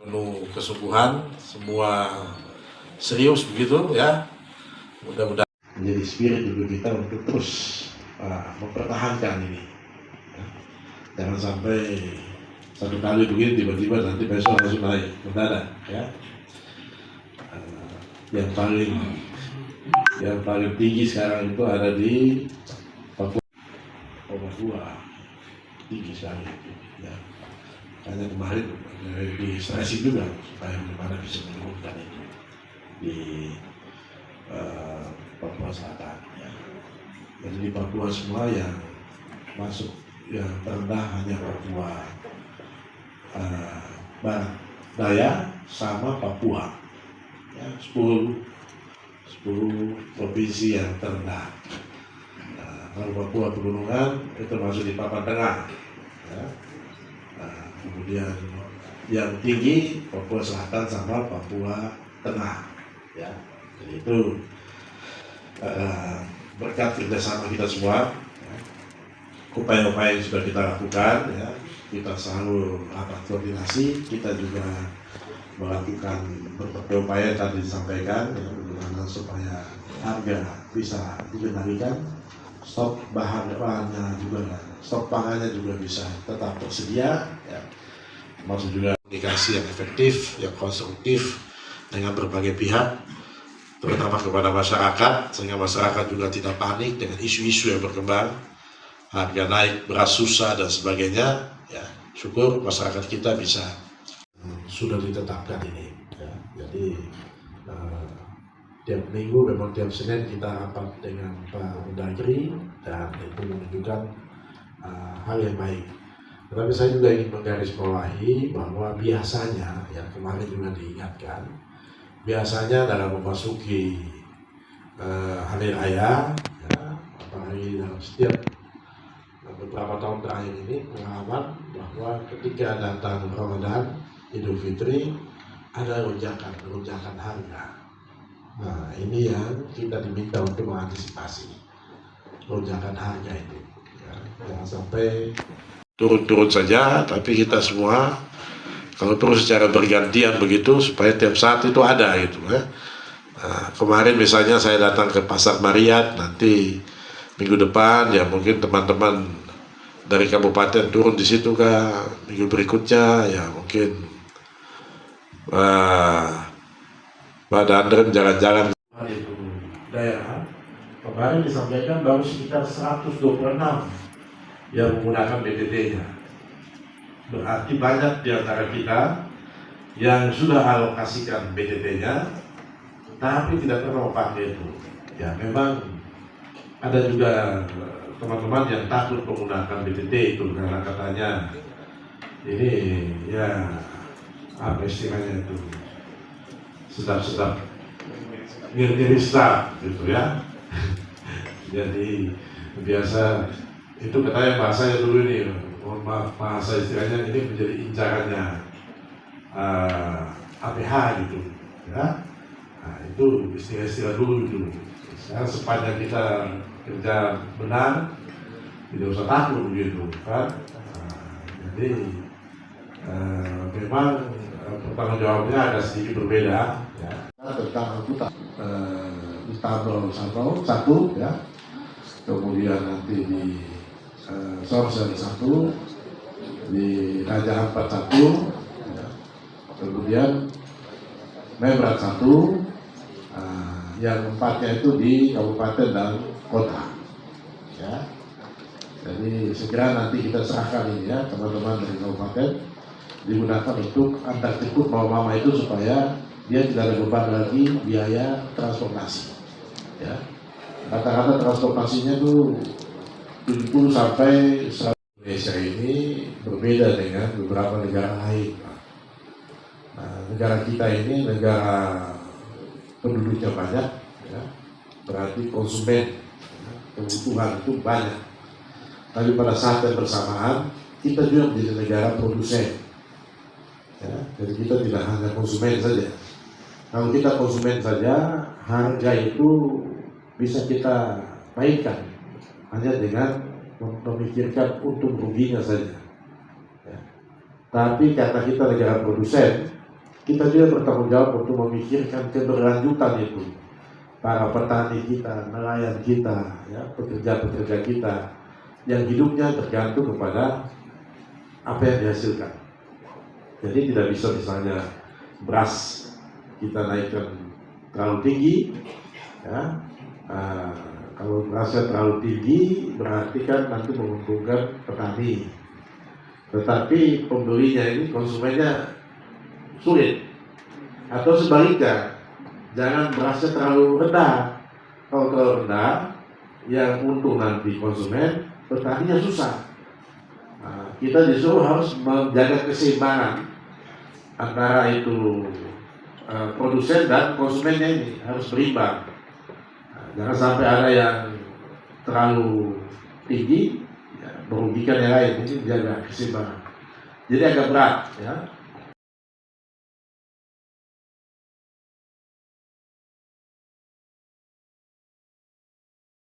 penuh kesungguhan, semua serius begitu ya. Mudah-mudahan menjadi spirit juga kita untuk terus mempertahankan ini. Ya. Jangan sampai satu kali begini tiba-tiba nanti besok langsung naik mendadak ya. Yang paling tinggi sekarang itu ada di Papua, tinggi sekali ya. Karena kemarin di stresi juga supaya bagaimana bisa menurunkan itu di Papua Selatan ya. Jadi di Papua semua yang masuk yang terendah hanya Papua Barat Daya sama Papua ya, 10 provinsi yang terendah. Kalau Papua pegunungan itu masuk di papan tengah ya. Kemudian yang tinggi Papua Selatan sama Papua Tengah ya. Jadi itu berkat kerjasama kita semua ya. Upaya-upaya yang sudah kita lakukan ya, kita selalu rapat koordinasi, kita juga melakukan berbagai upaya yang tadi disampaikan ya, bagaimana supaya harga bisa dikendalikan, stok bahannya juga, stok pangannya juga bisa tetap tersedia ya. Maksud juga komunikasi yang efektif, yang konstruktif dengan berbagai pihak, terutama kepada masyarakat, sehingga masyarakat juga tidak panik dengan isu-isu yang berkembang, harga naik, beras susah dan sebagainya ya. Syukur masyarakat kita bisa sudah ditetapkan ini ya. Jadi tiap minggu memang tiap Senin kita rapat dengan Pak Mendagri dan itu menunjukkan hal yang baik. Tetapi saya juga ingin menggarisbawahi bahwa biasanya yang kemarin juga diingatkan, biasanya dalam memasuki hari raya ya, apalagi dalam setiap beberapa tahun terakhir ini pengalaman bahwa ketika datang Ramadan, Idul Fitri, ada lonjakan harga. Nah ini yang kita diminta untuk mengantisipasi lonjakan harga itu ya. Jangan sampai turun-turun saja, tapi kita semua kalau terus secara bergantian begitu supaya tiap saat itu ada gitu ya. Nah, kemarin misalnya saya datang ke Pasar Mariat, nanti minggu depan ya mungkin teman-teman dari kabupaten turun di situ kah, minggu berikutnya ya mungkin Pak Dandren jalan-jalan di daerah. Kemarin disampaikan baru sekitar 126 yang menggunakan BTT-nya. Berarti banyak di antara kita yang sudah alokasikan BTT-nya tapi tidak pernah memakai itu. Ya memang ada juga teman-teman yang takut menggunakan BTT itu karena katanya ini ya apa istilahnya itu sedap-sedap ngiri-ngiri gitu ya. Jadi biasa itu katanya bahasanya dulu ini, mohon maaf bahasa istilahnya ini menjadi incarannya APH gitu ya. Nah, itu istilah-istilah dulu itu. Sekarang sepanjang kita kerja benar, tidak usah takut begitu kan. Jadi memang pertanggung jawabnya agak sedikit berbeda ya. Tentang angkutan di tabel satu ya, kemudian nanti di Sorsen 1, di Raja Ampat 1 ya. Kemudian Membrat 1, yang 4-nya itu di kabupaten dan kota ya. Jadi segera nanti kita serahkan ini ya, teman-teman dari kabupaten digunakan untuk antar jemput mama itu supaya dia tidak ada beban lagi biaya transportasi ya. Kata-kata transportasinya tuh 70 sampai 100. Indonesia ini berbeda dengan beberapa negara lain. Nah, negara kita ini negara penduduknya banyak ya, berarti konsumen ya, kebutuhan itu banyak. Tapi pada saat yang bersamaan kita juga menjadi negara produsen ya. Jadi kita tidak hanya konsumen saja. Kalau kita konsumen saja, harga itu bisa kita naikkan hanya dengan memikirkan untung ruginya saja ya. Tapi karena kita negara produsen, kita juga bertanggung jawab untuk memikirkan keberlanjutan itu. Para petani kita, nelayan kita, ya, pekerja-pekerja kita yang hidupnya tergantung kepada apa yang dihasilkan. Jadi tidak bisa misalnya beras kita naikkan terlalu tinggi, ya. Kalau berasnya terlalu tinggi berarti kan nanti menguntungkan petani, tetapi pembelinya ini, konsumennya sulit. Atau sebaliknya, jangan berasnya terlalu rendah. Kalau terlalu rendah, yang untung nanti konsumen, petaninya susah. Kita disuruh harus menjaga keseimbangan antara itu produsen dan konsumennya, ini harus berimbang. Jangan sampai ada yang terlalu tinggi, ya, merugikan yang lain. Ini menjaga keseimbangan. Jadi agak berat, ya.